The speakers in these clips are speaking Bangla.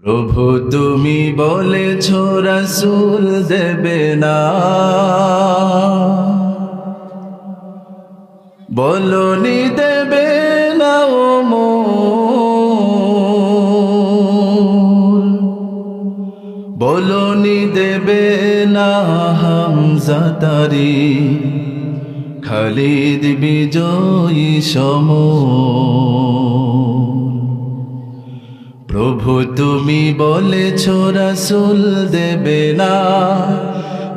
প্রভু তুমি বলেছ রাসূল দেবে না, বলনি দেবে না ও মোর, বলনি দেবে না হামজা তারি, খালিদ বিজয়ী সমর। প্রভু তুমি বলেছ রাসূল দেবে না,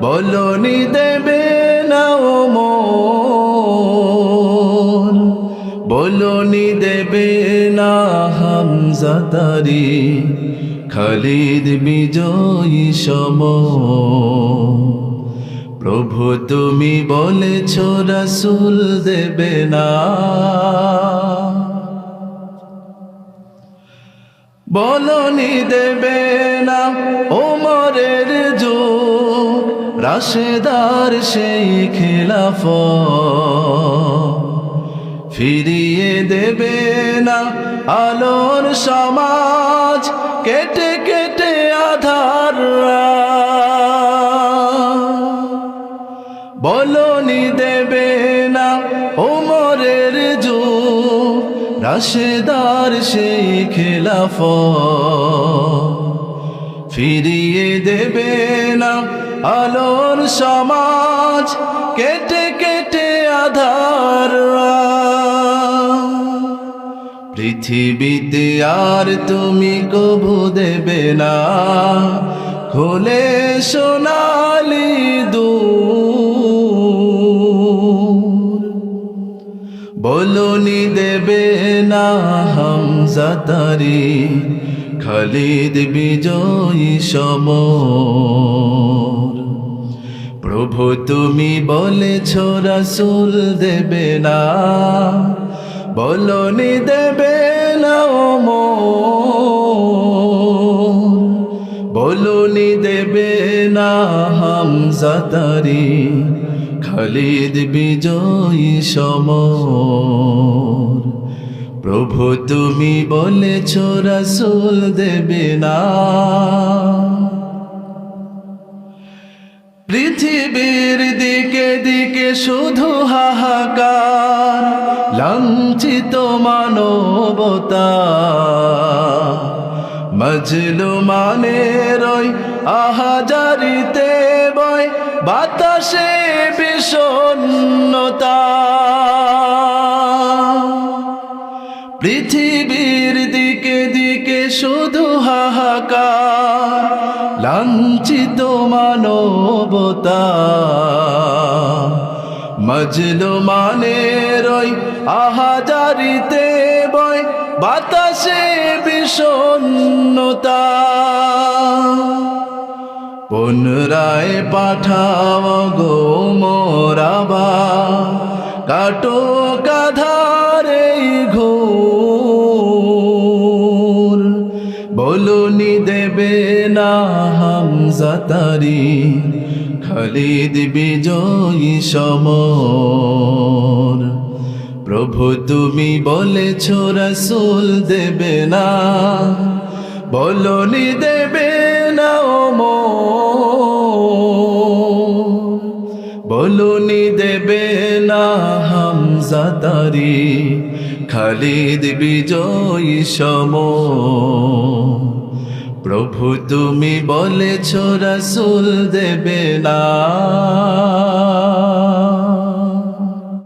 বলনি দেবে না ও মোর, বলনি দেবে না হামজা তারি, খালিদ বিজয়ী সমর। প্রভু তুমি বলেছ রাসূল দেবে না, বলনি দেবে না ওমরের যুগ, রাশেদার সেই খিলাফত, ফিরিয়ে দেবে না আলোর সমাজ, কেটে কেটে আধার রাত। বলনি দেবে না ওমরের যুগ, রাশেদার সেই খিলাফত, ফিরিয়ে দেবে না আলোর সমাজ, কেটে কেটে আধার রাত। পৃথিবীতে আর তুমি কভু দেবে না খোলে সোনালি দূর, বলনি দেবে না হামজা তারি, খালিদ বিজয়ী সমর। প্রভু তুমি বলেছ রাসূল দেবে না, বলনি দেবে না ও মোর, বলনি দেবে না হামজা তারি, খালিদ বিজয়ী সমর। প্রভু তুমি বলেছ রাসূল দেবে না। পৃথিবীর দিকে দিকে শুধু হাহাকার, লাঞ্ছিত মানবতা, মাজলুমানের ওই আহাজারিতে বয় বাতাসে বিষণ্ণতা। পৃথিবীর দিকে দিকে শুধু হাহাকার, লাঞ্ছিত মানবতা, মাজলুমানের ওই আহাজারিতে বয় বাতাসে বিষণ্ণতা। পুনরায় পাঠাও গো মোরাবা, কাটো কাধারে ঘোর, বলনি দেবে না হামজা তারি, খালিদ বিজয়ী সমর। প্রভু তুমি বলেছ রাসূল দেবে না, বলনি দেবে না ও মোর, বলনি দেবে না হামজা তারি, খালিদ বিজয়ী সমর। প্রভু তুমি বলেছ রাসূল দেবে না।